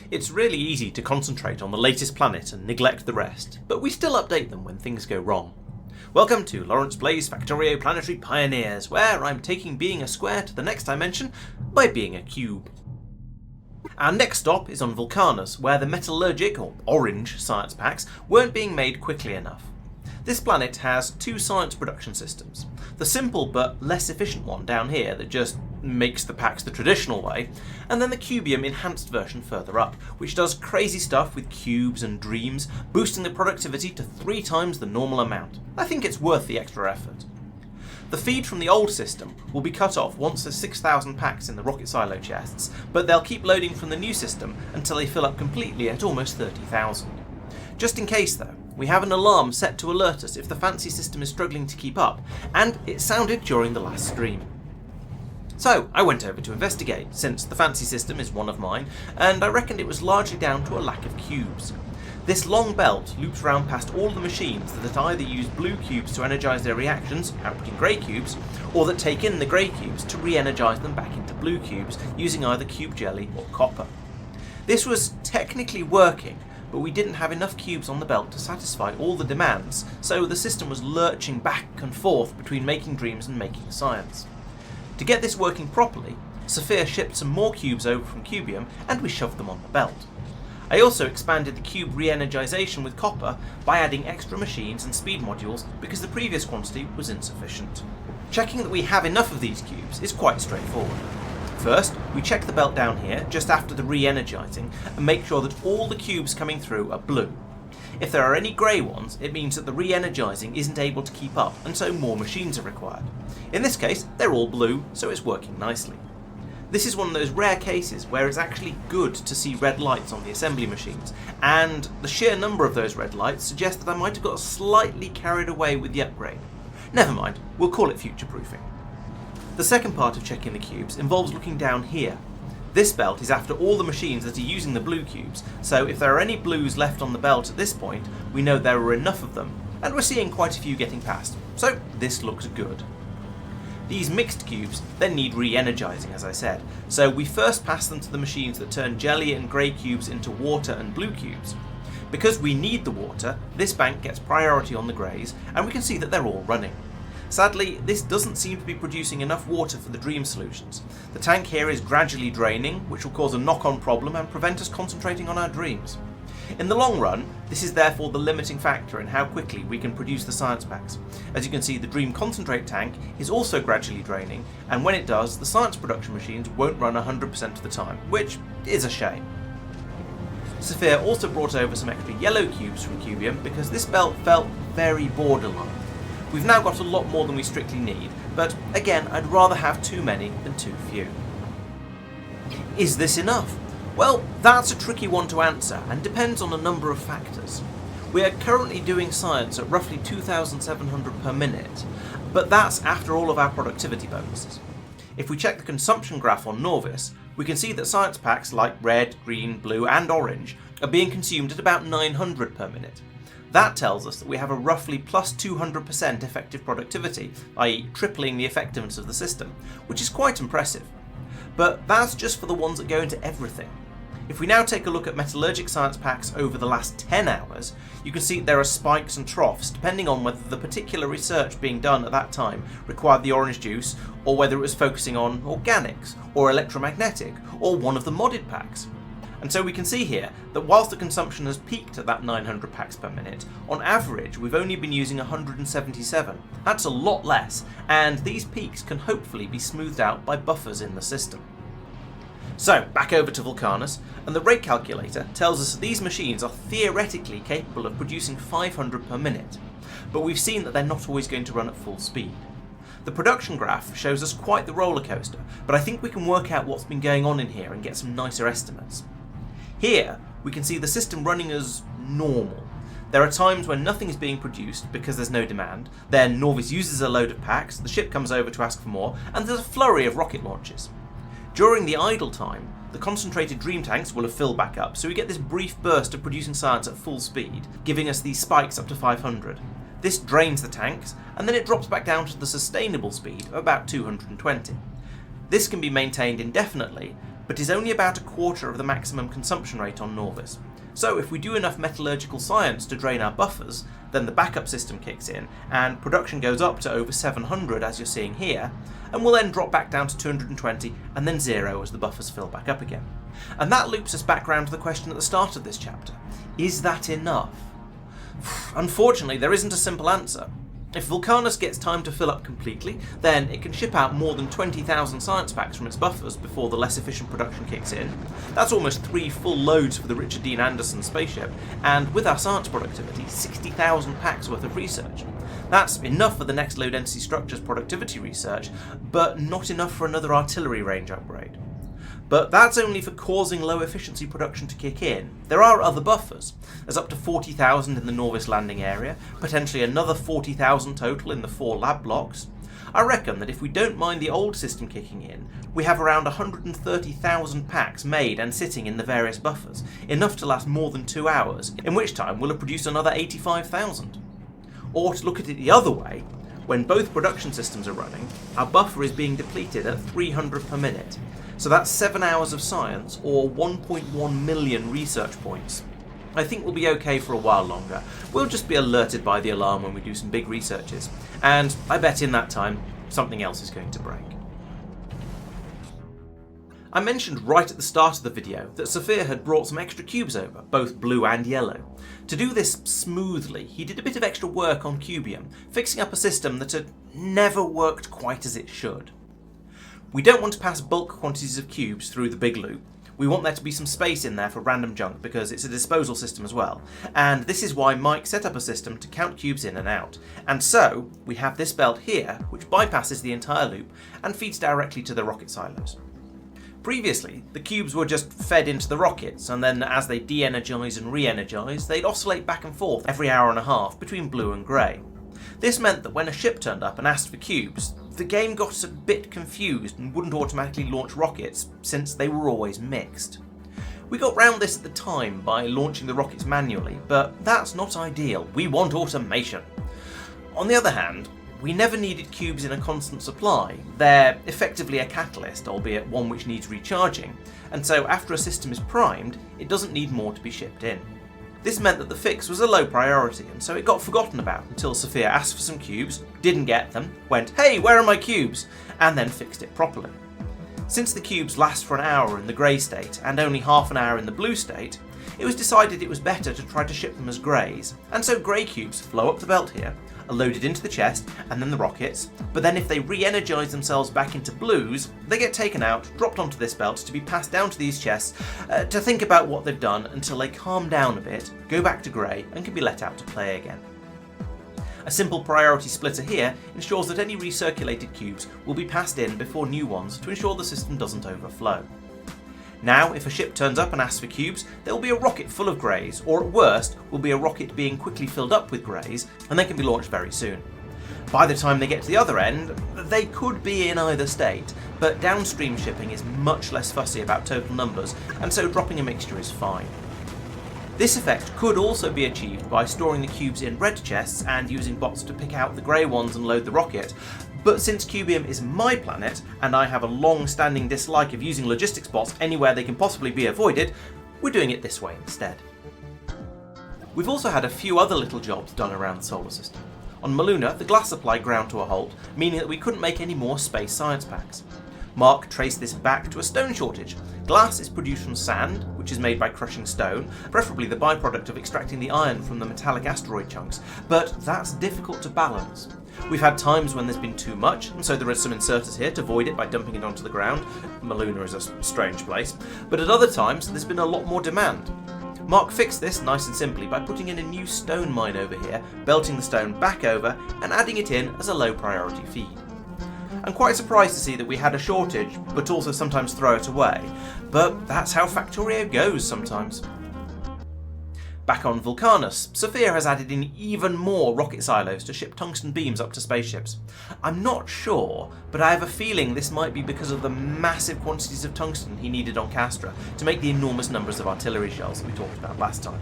It's really easy to concentrate on the latest planet and neglect the rest, but we still update them when things go wrong. Welcome to Laurence Plays Factorio Planetary Pioneers, where I'm taking being a square to the next dimension by being a cube. Our next stop is on Vulcanus, where the metallurgic, or orange, science packs weren't being made quickly enough. This planet has two science production systems. The simple but less efficient one down here that just makes the packs the traditional way, and then the Cubium enhanced version further up, which does crazy stuff with cubes and dreams, boosting the productivity to 3 times the normal amount. I think it's worth the extra effort. The feed from the old system will be cut off once there's 6,000 packs in the rocket silo chests, but they'll keep loading from the new system until they fill up completely at almost 30,000. Just in case though, we have an alarm set to alert us if the fancy system is struggling to keep up, and it sounded during the last stream. So I went over to investigate, since the fancy system is one of mine, and I reckoned it was largely down to a lack of cubes. This long belt loops round past all the machines that either use blue cubes to energise their reactions, outputting grey cubes, or that take in the grey cubes to re-energise them back into blue cubes using either cube jelly or copper. This was technically working, but we didn't have enough cubes on the belt to satisfy all the demands, so the system was lurching back and forth between making dreams and making science. To get this working properly, Sophia shipped some more cubes over from Cubium and we shoved them on the belt. I also expanded the cube re-energisation with copper by adding extra machines and speed modules because the previous quantity was insufficient. Checking that we have enough of these cubes is quite straightforward. First, we check the belt down here just after the re-energising and make sure that all the cubes coming through are blue. If there are any grey ones, it means that the re-energising isn't able to keep up and so more machines are required. In this case, they're all blue, so it's working nicely. This is one of those rare cases where it's actually good to see red lights on the assembly machines, and the sheer number of those red lights suggests that I might have got slightly carried away with the upgrade. Never mind, we'll call it future-proofing. The second part of checking the cubes involves looking down here. This belt is after all the machines that are using the blue cubes, so if there are any blues left on the belt at this point, we know there are enough of them, and we're seeing quite a few getting past, so this looks good. These mixed cubes then need re-energising, as I said, so we first pass them to the machines that turn jelly and grey cubes into water and blue cubes. Because we need the water, this bank gets priority on the greys, and we can see that they're all running. Sadly, this doesn't seem to be producing enough water for the dream solutions. The tank here is gradually draining, which will cause a knock-on problem and prevent us concentrating on our dreams. In the long run, this is therefore the limiting factor in how quickly we can produce the science packs. As you can see, the Dream Concentrate tank is also gradually draining, and when it does, the science production machines won't run 100% of the time, which is a shame. Sophia also brought over some extra yellow cubes from Cubium because this belt felt very borderline. We've now got a lot more than we strictly need, but again, I'd rather have too many than too few. Is this enough? Well, that's a tricky one to answer and depends on a number of factors. We are currently doing science at roughly 2,700 per minute, but that's after all of our productivity bonuses. If we check the consumption graph on Norvis, we can see that science packs like red, green, blue and orange are being consumed at about 900 per minute. That tells us that we have a roughly plus 200% effective productivity, i.e. tripling the effectiveness of the system, which is quite impressive. But that's just for the ones that go into everything. If we now take a look at metallurgic science packs over the last 10 hours, you can see there are spikes and troughs depending on whether the particular research being done at that time required the orange juice, or whether it was focusing on organics, or electromagnetic, or one of the modded packs. And so we can see here that whilst the consumption has peaked at that 900 packs per minute, on average we've only been using 177. That's a lot less, and these peaks can hopefully be smoothed out by buffers in the system. So, back over to Vulcanus, and the rate calculator tells us that these machines are theoretically capable of producing 500 per minute, but we've seen that they're not always going to run at full speed. The production graph shows us quite the roller coaster, but I think we can work out what's been going on in here and get some nicer estimates. Here, we can see the system running as normal. There are times when nothing is being produced because there's no demand, then Norvis uses a load of packs, the ship comes over to ask for more, and there's a flurry of rocket launches. During the idle time, the concentrated dream tanks will have filled back up, so we get this brief burst of producing science at full speed, giving us these spikes up to 500. This drains the tanks, and then it drops back down to the sustainable speed of about 220. This can be maintained indefinitely, but is only about a quarter of the maximum consumption rate on Norvis. So if we do enough metallurgical science to drain our buffers, then the backup system kicks in, and production goes up to over 700 as you're seeing here, and will then drop back down to 220 and then 0 as the buffers fill back up again. And that loops us back round to the question at the start of this chapter. Is that enough? Unfortunately, there isn't a simple answer. If Vulcanus gets time to fill up completely, then it can ship out more than 20,000 science packs from its buffers before the less efficient production kicks in. That's almost 3 full loads for the Richard Dean Anderson spaceship, and with our science productivity, 60,000 packs worth of research. That's enough for the next low density structures productivity research, but not enough for another artillery range upgrade. But that's only for causing low efficiency production to kick in. There are other buffers. There's up to 40,000 in the Norvis landing area, potentially another 40,000 total in the 4 lab blocks. I reckon that if we don't mind the old system kicking in, we have around 130,000 packs made and sitting in the various buffers, enough to last more than 2 hours, in which time we'll have produced another 85,000. Or to look at it the other way, when both production systems are running, our buffer is being depleted at 300 per minute. So that's 7 hours of science, or 1.1 million research points. I think we'll be okay for a while longer. We'll just be alerted by the alarm when we do some big researches. And I bet in that time, something else is going to break. I mentioned right at the start of the video that Sophia had brought some extra cubes over, both blue and yellow. To do this smoothly, he did a bit of extra work on Cubium, fixing up a system that had never worked quite as it should. We don't want to pass bulk quantities of cubes through the big loop. We want there to be some space in there for random junk because it's a disposal system as well. And this is why Mike set up a system to count cubes in and out. And so we have this belt here which bypasses the entire loop and feeds directly to the rocket silos. Previously, the cubes were just fed into the rockets, and then as they de-energise and re-energise, they'd oscillate back and forth every hour and a half between blue and grey. This meant that when a ship turned up and asked for cubes, the game got a bit confused and wouldn't automatically launch rockets, since they were always mixed. We got round this at the time by launching the rockets manually, but that's not ideal. We want automation. On the other hand, we never needed cubes in a constant supply. They're effectively a catalyst, albeit one which needs recharging, and so after a system is primed, it doesn't need more to be shipped in. This meant that the fix was a low priority, and so it got forgotten about until Sophia asked for some cubes, didn't get them, went, "Hey, where are my cubes?" and then fixed it properly. Since the cubes last for an hour in the grey state and only half an hour in the blue state, it was decided it was better to try to ship them as greys, and so grey cubes flow up the belt here, are loaded into the chest and then the rockets, but then if they re-energise themselves back into blues, they get taken out, dropped onto this belt to be passed down to these chests to think about what they've done until they calm down a bit, go back to grey and can be let out to play again. A simple priority splitter here ensures that any recirculated cubes will be passed in before new ones to ensure the system doesn't overflow. Now, if a ship turns up and asks for cubes, there will be a rocket full of greys, or at worst, will be a rocket being quickly filled up with greys, and they can be launched very soon. By the time they get to the other end, they could be in either state, but downstream shipping is much less fussy about total numbers, and so dropping a mixture is fine. This effect could also be achieved by storing the cubes in red chests and using bots to pick out the grey ones and load the rocket, but since Cubium is my planet, and I have a long-standing dislike of using logistics bots anywhere they can possibly be avoided, we're doing it this way instead. We've also had a few other little jobs done around the solar system. On Maluna, the glass supply ground to a halt, meaning that we couldn't make any more space science packs. Mark traced this back to a stone shortage. Glass is produced from sand, which is made by crushing stone, preferably the byproduct of extracting the iron from the metallic asteroid chunks, but that's difficult to balance. We've had times when there's been too much, and so there are some inserters here to void it by dumping it onto the ground. Maluna is a strange place. But at other times, there's been a lot more demand. Mark fixed this nice and simply by putting in a new stone mine over here, belting the stone back over, and adding it in as a low priority feed. I'm quite surprised to see that we had a shortage, but also sometimes throw it away. But that's how Factorio goes sometimes. Back on Vulcanus, Sophia has added in even more rocket silos to ship tungsten beams up to spaceships. I'm not sure, but I have a feeling this might be because of the massive quantities of tungsten he needed on Castra to make the enormous numbers of artillery shells that we talked about last time.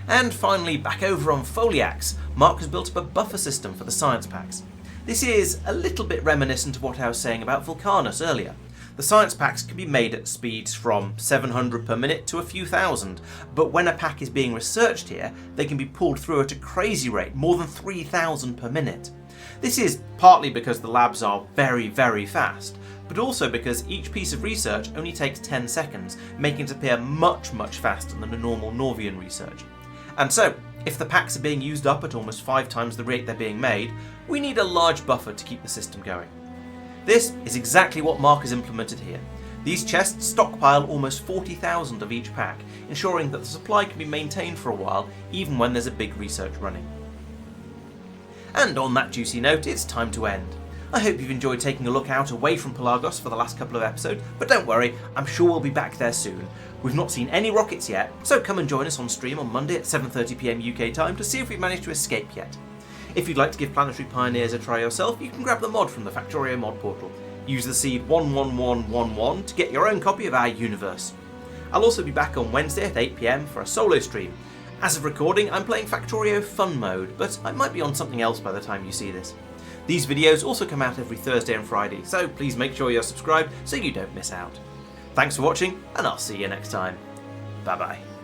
And finally, back over on Foliax, Mark has built up a buffer system for the science packs. This is a little bit reminiscent of what I was saying about Vulcanus earlier. The science packs can be made at speeds from 700 per minute to a few thousand, but when a pack is being researched here, they can be pulled through at a crazy rate, more than 3,000 per minute. This is partly because the labs are very, very fast, but also because each piece of research only takes 10 seconds, making it appear much, much faster than a normal Norvian research. And so, if the packs are being used up at almost 5 times the rate they're being made, we need a large buffer to keep the system going. This is exactly what Mark has implemented here. These chests stockpile almost 40,000 of each pack, ensuring that the supply can be maintained for a while, even when there's a big research running. And on that juicy note, it's time to end. I hope you've enjoyed taking a look out away from Pelagos for the last couple of episodes, but don't worry, I'm sure we'll be back there soon. We've not seen any rockets yet, so come and join us on stream on Monday at 7:30 PM UK time to see if we've managed to escape yet. If you'd like to give Planetary Pioneers a try yourself, you can grab the mod from the Factorio mod portal. Use the seed 11111 to get your own copy of our universe. I'll also be back on Wednesday at 8 PM for a solo stream. As of recording, I'm playing Factorio Fun Mode, but I might be on something else by the time you see this. These videos also come out every Thursday and Friday, so please make sure you're subscribed so you don't miss out. Thanks for watching, and I'll see you next time. Bye bye.